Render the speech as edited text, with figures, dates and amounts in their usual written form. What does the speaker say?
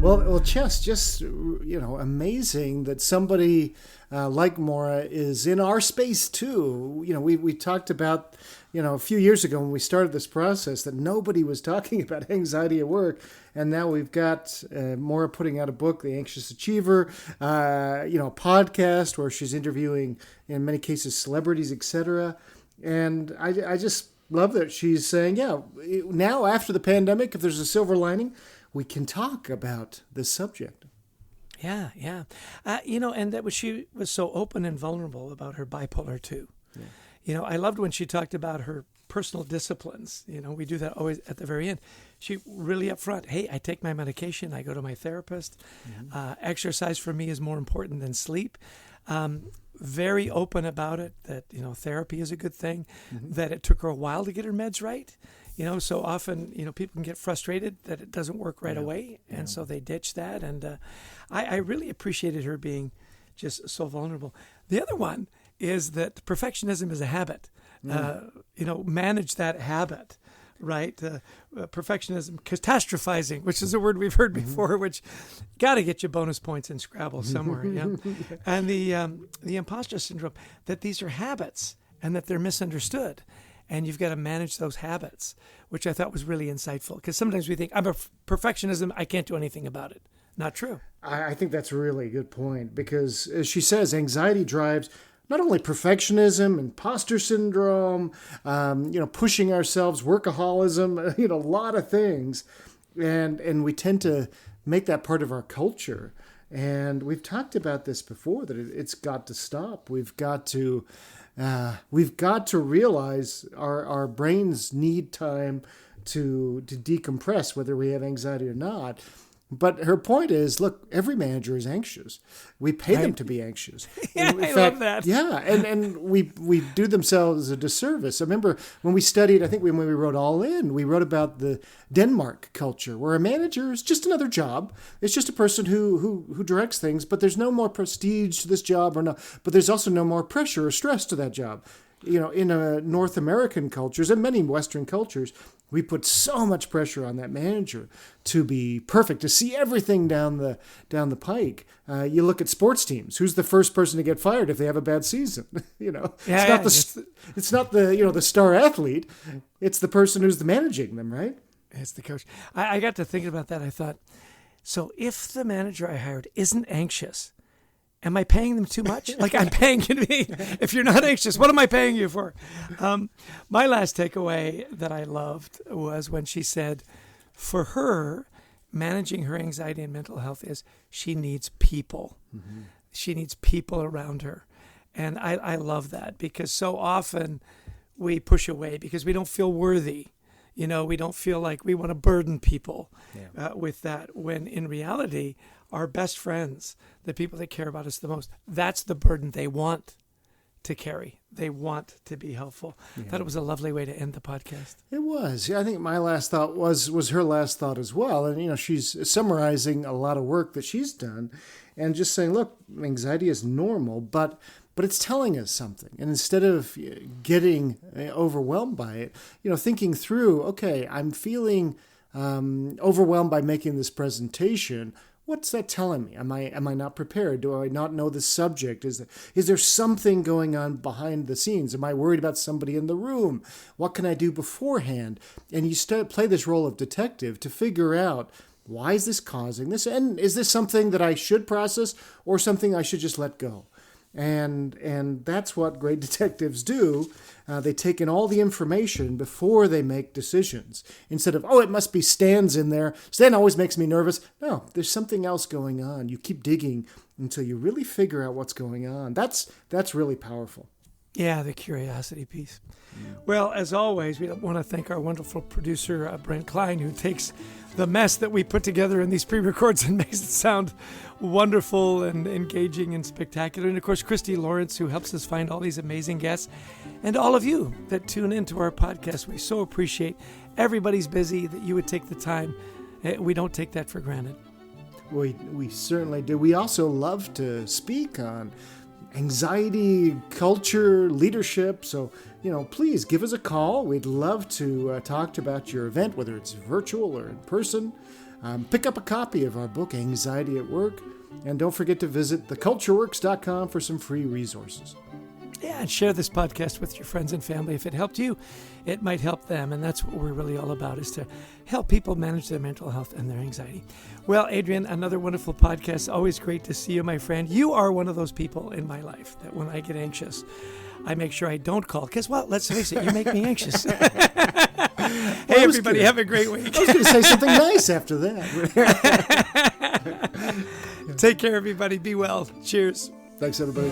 Well, Chess, just, amazing that somebody like Maura is in our space too. We talked about, a few years ago when we started this process that nobody was talking about anxiety at work. And now we've got Maura putting out a book, The Anxious Achiever, a podcast where she's interviewing, in many cases, celebrities, etc. And I just love that she's saying, now after the pandemic, if there's a silver lining, we can talk about this subject. Yeah. And that she was so open and vulnerable about her bipolar too. Yeah. I loved when she talked about her personal disciplines. We do that always at the very end. She really upfront, hey, I take my medication, I go to my therapist. Mm-hmm. Exercise for me is more important than sleep. Very open about it, that, therapy is a good thing, mm-hmm. that it took her a while to get her meds right. So often, people can get frustrated that it doesn't work right away. And so they ditch that. And I really appreciated her being just so vulnerable. The other one is that perfectionism is a habit. Manage that habit, right? Perfectionism, catastrophizing, which is a word we've heard before, which got to get you bonus points in Scrabble somewhere. Yeah. And the imposter syndrome, that these are habits and that they're misunderstood. And you've got to manage those habits, which I thought was really insightful. Because sometimes we think, I'm a perfectionism, I can't do anything about it. Not true. I think that's a really good point. Because as she says, anxiety drives not only perfectionism, imposter syndrome, pushing ourselves, workaholism, a lot of things. And we tend to make that part of our culture. And we've talked about this before, that it's got to stop. We've got to realize our brains need time to decompress, whether we have anxiety or not. But her point is, look, every manager is anxious. We pay them to be anxious. Yeah, I love that. Yeah, and we do themselves a disservice. I remember when we studied, I think when we wrote All In, we wrote about the Denmark culture, where a manager is just another job. It's just a person who directs things, but there's no more prestige to this job, but there's also no more pressure or stress to that job. In North American cultures and many Western cultures, we put so much pressure on that manager to be perfect, to see everything down the pike. You look at sports teams. Who's the first person to get fired if they have a bad season? It's not the star athlete. It's the person who's managing them, right? It's the coach. I got to thinking about that. I thought, so if the manager I hired isn't anxious, am I paying them too much? Like, I'm paying you to be, if you're not anxious, what am I paying you for? My last takeaway that I loved was when she said, for her, managing her anxiety and mental health is she needs people. Mm-hmm. She needs people around her. And I love that, because so often we push away because we don't feel worthy. We don't feel like we want to burden people with that, when in reality, our best friends, the people that care about us the most, that's the burden they want to carry. They want to be helpful. Yeah. I thought it was a lovely way to end the podcast. It was. Yeah, I think my last thought was her last thought as well. And, she's summarizing a lot of work that she's done and just saying, look, anxiety is normal, but it's telling us something. And instead of getting overwhelmed by it, thinking through, okay, I'm feeling overwhelmed by making this presentation. What's that telling me? Am I not prepared? Do I not know the subject? Is there something going on behind the scenes? Am I worried about somebody in the room? What can I do beforehand? And you play this role of detective to figure out, why is this causing this? And is this something that I should process or something I should just let go? And that's what great detectives do. They take in all the information before they make decisions. Instead of, it must be Stan's in there. Stan always makes me nervous. No, there's something else going on. You keep digging until you really figure out what's going on. That's really powerful. Yeah, the curiosity piece. Yeah. Well, as always, we want to thank our wonderful producer, Brent Klein, who takes the mess that we put together in these pre-records and makes it sound wonderful and engaging and spectacular. And, of course, Christy Lawrence, who helps us find all these amazing guests. And all of you that tune into our podcast. We so appreciate everybody's busy that you would take the time. We don't take that for granted. We certainly do. We also love to speak on anxiety, culture, leadership. So, please give us a call. We'd love to talk about your event, whether it's virtual or in person. Pick up a copy of our book, Anxiety at Work, and don't forget to visit thecultureworks.com for some free resources. Yeah, and share this podcast with your friends and family. If it helped you, it might help them. And that's what we're really all about, is to help people manage their mental health and their anxiety. Well, Adrian, another wonderful podcast. Always great to see you, my friend. You are one of those people in my life that when I get anxious, I make sure I don't call. Because, well, let's face it, you make me anxious. Hey, everybody, have a great week. I was going to say something nice after that. Take care, everybody. Be well. Cheers. Thanks, everybody.